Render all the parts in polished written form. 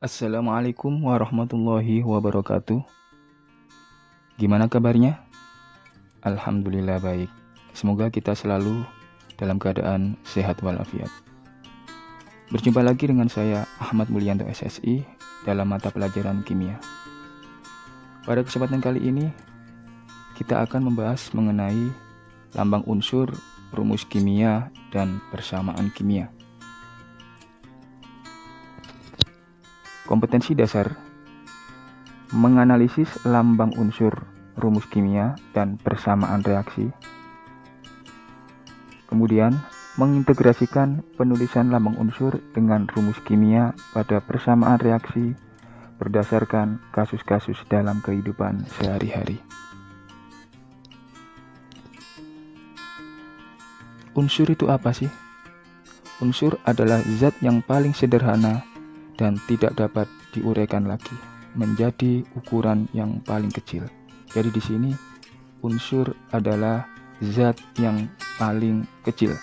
Assalamualaikum warahmatullahi wabarakatuh. Gimana kabarnya? Alhamdulillah baik. Semoga kita selalu dalam keadaan sehat walafiat. Berjumpa lagi dengan saya Ahmad Mulyanto SSI dalam mata pelajaran kimia. Pada kesempatan kali ini kita akan membahas mengenai lambang unsur, rumus kimia, dan persamaan kimia. Kompetensi dasar menganalisis lambang unsur, rumus kimia, dan persamaan reaksi. Kemudian, mengintegrasikan penulisan lambang unsur dengan rumus kimia pada persamaan reaksi berdasarkan kasus-kasus dalam kehidupan sehari-hari. Unsur itu apa sih? Unsur adalah zat yang paling sederhana dan tidak dapat diuraikan lagi menjadi ukuran yang paling kecil. Jadi di sini unsur adalah zat yang paling kecil.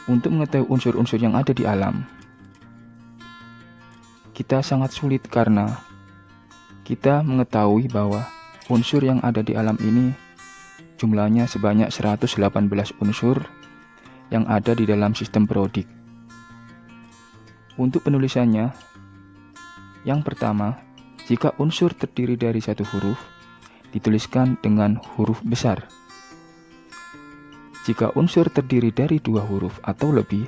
Untuk mengetahui unsur-unsur yang ada di alam, kita sangat sulit karena kita mengetahui bahwa unsur yang ada di alam ini jumlahnya sebanyak 118 unsur yang ada di dalam sistem periodik. Untuk penulisannya, yang pertama, jika unsur terdiri dari satu huruf, dituliskan dengan huruf besar. Jika unsur terdiri dari dua huruf atau lebih,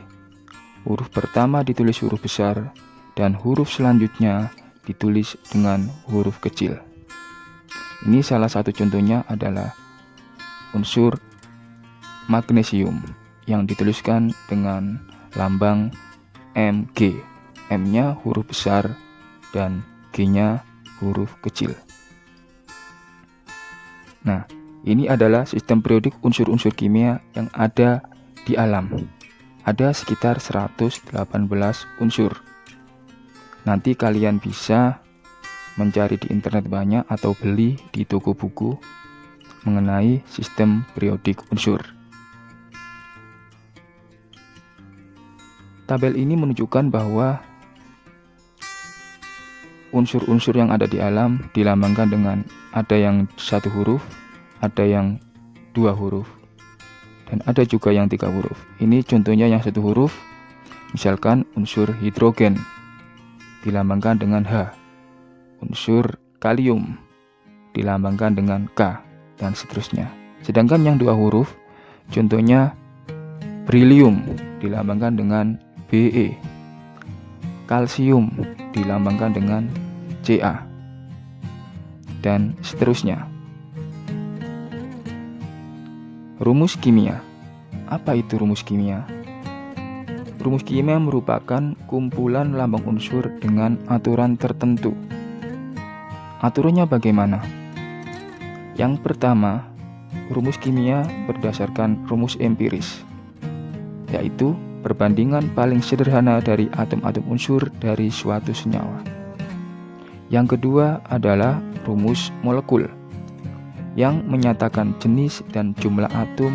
huruf pertama ditulis huruf besar dan huruf selanjutnya ditulis dengan huruf kecil. Ini salah satu contohnya adalah unsur magnesium yang dituliskan dengan lambang Mg. M-nya huruf besar dan G-nya huruf kecil. Nah, ini adalah sistem periodik unsur-unsur kimia yang ada di alam. Ada sekitar 118 unsur. Nanti kalian bisa mencari di internet banyak atau beli di toko buku mengenai sistem periodik unsur. Tabel ini menunjukkan bahwa unsur-unsur yang ada di alam dilambangkan dengan ada yang satu huruf, ada yang dua huruf, dan ada juga yang tiga huruf. Ini contohnya yang satu huruf, misalkan unsur hidrogen dilambangkan dengan H, unsur kalium dilambangkan dengan K, dan seterusnya. Sedangkan yang dua huruf, contohnya berilium dilambangkan dengan Be, kalsium dilambangkan dengan Ca, dan seterusnya. Rumus kimia. Apa itu rumus kimia? Rumus kimia merupakan kumpulan lambang unsur dengan aturan tertentu. Aturannya bagaimana? Yang pertama, rumus kimia berdasarkan rumus empiris, yaitu perbandingan paling sederhana dari atom-atom unsur dari suatu senyawa. Yang kedua adalah rumus molekul, yang menyatakan jenis dan jumlah atom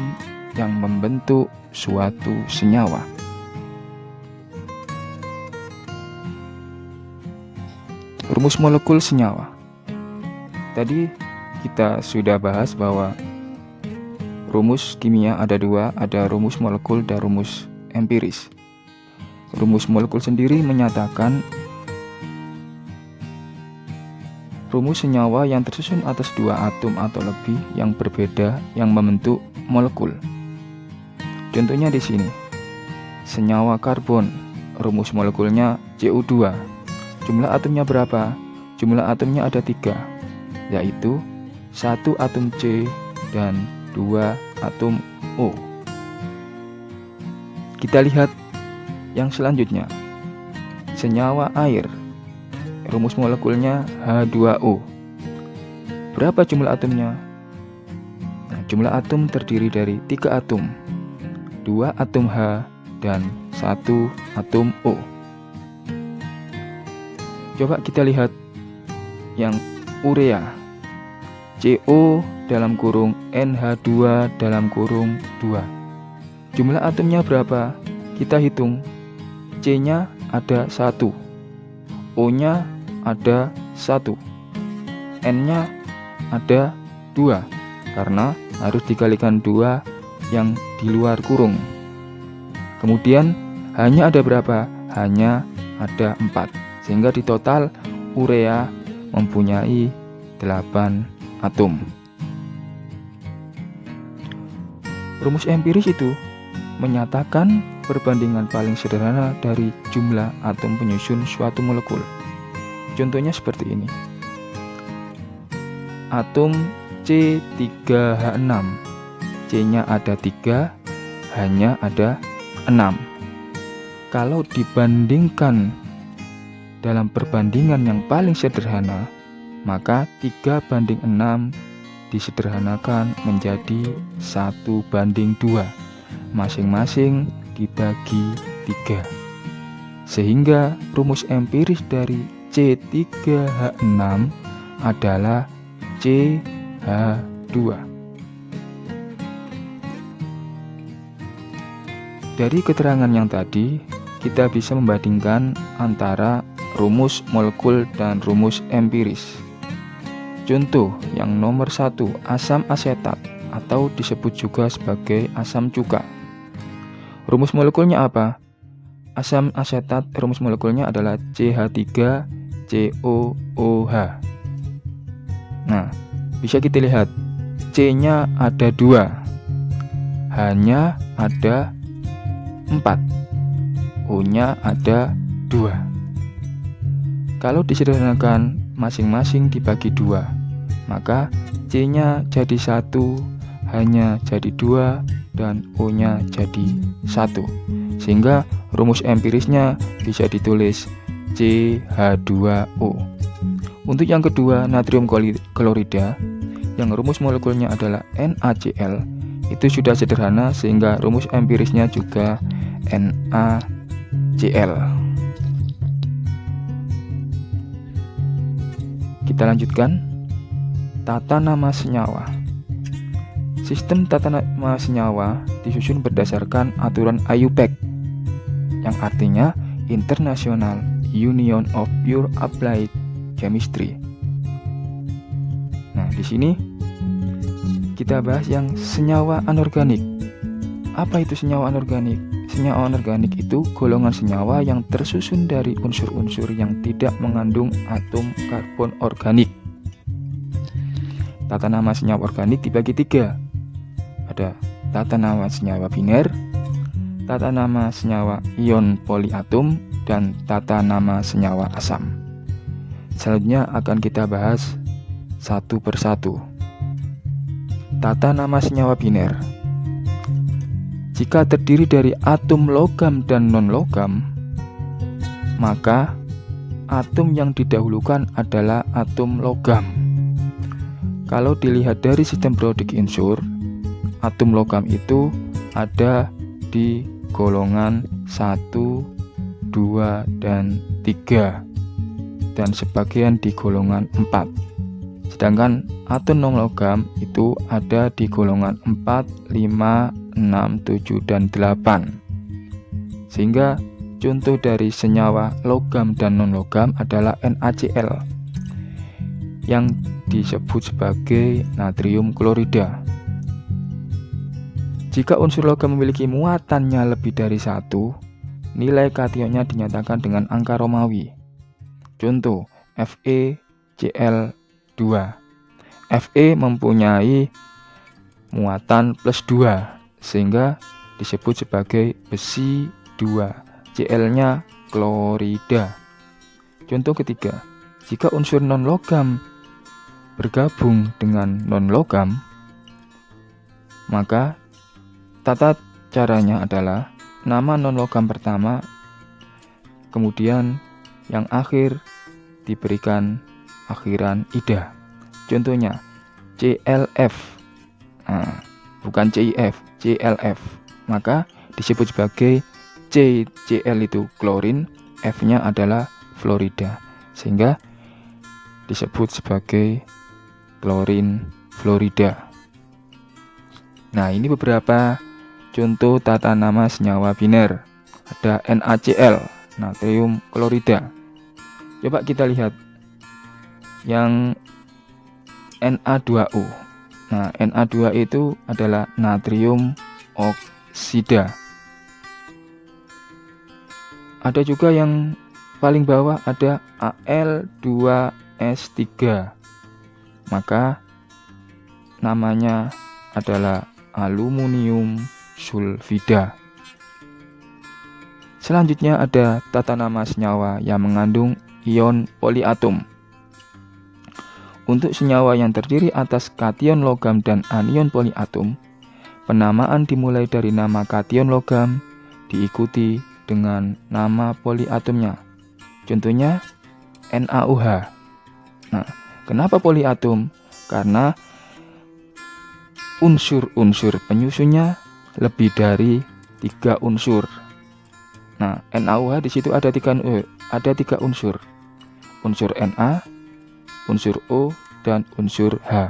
yang membentuk suatu senyawa. Rumus molekul senyawa. Tadi kita sudah bahas bahwa rumus kimia ada dua, ada rumus molekul dan rumus empiris. Rumus molekul sendiri menyatakan rumus senyawa yang tersusun atas dua atom atau lebih yang berbeda yang membentuk molekul. Contohnya di sini, senyawa karbon, rumus molekulnya CU2. Jumlah atomnya berapa? Jumlah atomnya ada 3, yaitu 1 atom C dan 2 atom O. Kita lihat yang selanjutnya, senyawa air, rumus molekulnya H2O. Berapa jumlah atomnya? Nah, jumlah atom terdiri dari 3 atom, 2 atom H dan 1 atom O. Coba kita lihat yang urea, CO dalam kurung NH2 dalam kurung 2. Jumlah atomnya berapa? Kita hitung. C-nya ada 1, O-nya ada 1, N-nya ada 2, karena harus dikalikan 2 yang di luar kurung. Kemudian H-nya ada berapa? H-nya ada 4, sehingga di total urea mempunyai 8 atom. Rumus empiris itu menyatakan perbandingan paling sederhana dari jumlah atom penyusun suatu molekul. Contohnya seperti ini. Atom C3H6, C-nya ada 3, H-nya ada 6. Kalau dibandingkan dalam perbandingan yang paling sederhana, maka 3:6 disederhanakan menjadi 1:2, masing-masing dibagi 3. Sehingga rumus empiris dari C3H6 adalah CH2. Dari keterangan yang tadi, kita bisa membandingkan antara rumus molekul dan rumus empiris. Contoh yang nomor 1, asam asetat atau disebut juga sebagai asam cuka. Rumus molekulnya apa? Asam asetat rumus molekulnya adalah CH3COOH. Nah, bisa kita lihat C-nya ada 2, H-nya ada 4, O-nya ada 2. Kalau disederhanakan masing-masing dibagi 2, maka C-nya jadi 1, H-nya jadi 2, dan O-nya jadi 1. Sehingga rumus empirisnya bisa ditulis CH2O. Untuk yang kedua, natrium klorida, yang rumus molekulnya adalah NaCl, itu sudah sederhana sehingga rumus empirisnya juga NaCl. Kita lanjutkan. Tata nama senyawa. Sistem tata nama senyawa disusun berdasarkan aturan IUPAC, yang artinya International Union of Pure Applied Chemistry. Nah, di sini kita bahas yang senyawa anorganik. Apa itu senyawa anorganik? Senyawa anorganik itu golongan senyawa yang tersusun dari unsur-unsur yang tidak mengandung atom karbon organik. Tata nama senyawa organik dibagi 3. Ada tata nama senyawa biner, tata nama senyawa ion poliatom, dan tata nama senyawa asam. Selanjutnya akan kita bahas satu persatu. Tata nama senyawa biner. Jika terdiri dari atom logam dan non-logam, maka atom yang didahulukan adalah atom logam. Kalau dilihat dari sistem periodik unsur, atom logam itu ada di golongan 1, 2, dan 3, dan sebagian di golongan 4. Sedangkan atom non-logam itu ada di golongan 4, 5, 6, 7, dan 8. Sehingga contoh dari senyawa logam dan non-logam adalah NaCl, yang disebut sebagai natrium klorida. Jika unsur logam memiliki muatannya lebih dari 1, nilai kationnya dinyatakan dengan angka Romawi. Contoh FeCl2. Fe mempunyai muatan plus 2, sehingga disebut sebagai besi 2. Cl-nya klorida. Contoh ketiga, jika unsur non-logam bergabung dengan non-logam, maka tata caranya adalah nama non-logam pertama, kemudian yang akhir diberikan akhiran ida. Contohnya ClF, bukan CIF, ClF, maka disebut sebagai Cl itu klorin, F-nya adalah fluorida, sehingga disebut sebagai klorin fluorida. Nah, ini beberapa contoh tata nama senyawa biner. Ada NaCl, natrium klorida. Coba kita lihat yang Na2O. Nah, Na2 itu adalah natrium oksida. Ada juga yang paling bawah ada Al2S3. Maka namanya adalah aluminium sulfida. Selanjutnya ada tata nama senyawa yang mengandung ion poliatom. Untuk senyawa yang terdiri atas kation logam dan anion poliatom, penamaan dimulai dari nama kation logam diikuti dengan nama poliatomnya. Contohnya NaOH. Nah, kenapa poliatom? Karena unsur-unsur penyusunnya lebih dari 3 unsur. Nah, NaOH di situ ada 3 unsur. Unsur Na, unsur O, dan unsur H.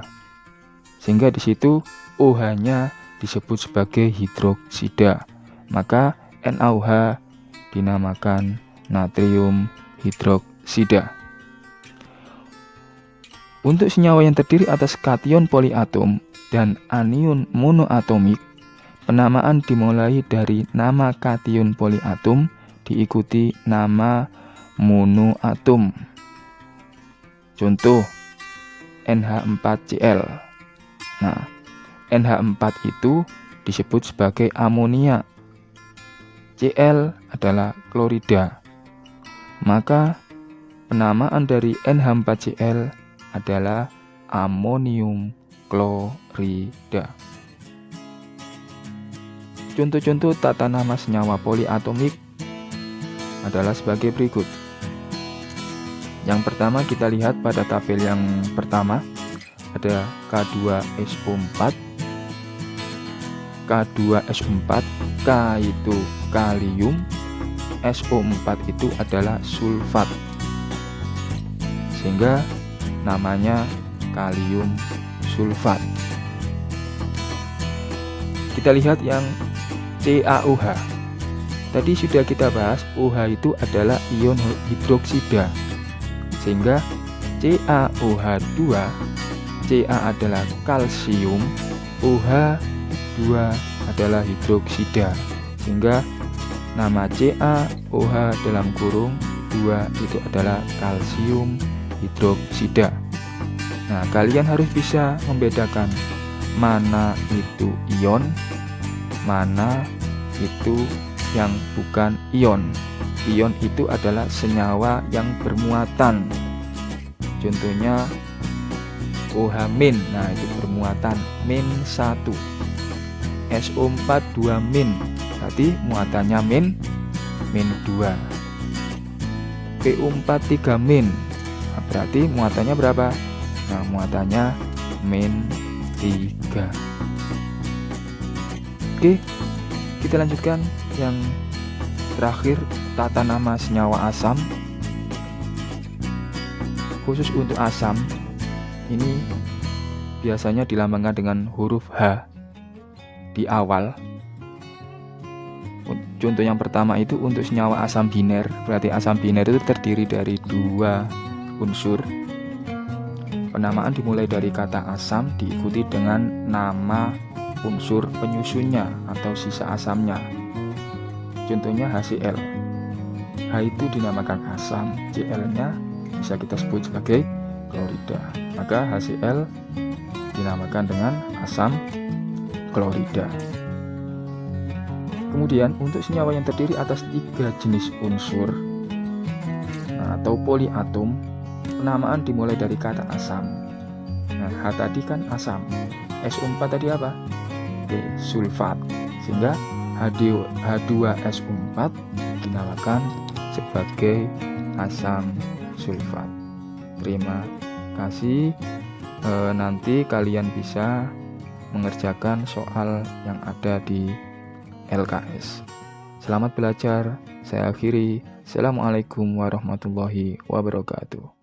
Sehingga di situ OH-nya disebut sebagai hidroksida. Maka NaOH dinamakan natrium hidroksida. Untuk senyawa yang terdiri atas kation poliatom dan anion monoatomik, penamaan dimulai dari nama kation poliatom diikuti nama monoatom. Contoh NH4Cl. Nah, NH4 itu disebut sebagai amonia. Cl adalah klorida. Maka penamaan dari NH4Cl adalah amonium klorida. Contoh-contoh tata nama senyawa poliatomik adalah sebagai berikut. Yang pertama kita lihat pada tabel yang pertama ada K2SO4. K2SO4, K itu kalium, SO4 itu adalah sulfat. Sehingga namanya kalium sulfat. Kita lihat yang CaOH. Tadi sudah kita bahas OH itu adalah ion hidroksida. Sehingga CaOH2, Ca adalah kalsium, OH2 adalah hidroksida. Sehingga nama CaOH dalam kurung 2 itu adalah kalsium hidroksida. Nah, kalian harus bisa membedakan mana itu ion, mana itu yang bukan ion. Ion itu adalah senyawa yang bermuatan. Contohnya OH-. Nah, itu bermuatan -1. SO4 2-. Berarti muatannya -2. PO4 3-. Nah, berarti muatannya berapa? Nah, muatannya -3. Oke, kita lanjutkan yang terakhir, tata nama senyawa asam. Khusus untuk asam, ini biasanya dilambangkan dengan huruf H di awal. Contoh yang pertama itu untuk senyawa asam biner. Berarti asam biner itu terdiri dari 2 unsur. Penamaan dimulai dari kata asam diikuti dengan nama unsur penyusunnya atau sisa asamnya. Contohnya HCl. H itu dinamakan asam, Cl-nya bisa kita sebut sebagai klorida. Maka HCl dinamakan dengan asam klorida. Kemudian untuk senyawa yang terdiri atas 3 jenis unsur atau poliatom, penamaan dimulai dari kata asam. Nah, H tadi kan asam, SO4 tadi apa? Sulfat. Sehingga H2SO4 dinamakan sebagai asam sulfat. Terima kasih. Nanti kalian bisa mengerjakan soal yang ada di LKS. Selamat belajar. Saya akhiri. Assalamualaikum warahmatullahi wabarakatuh.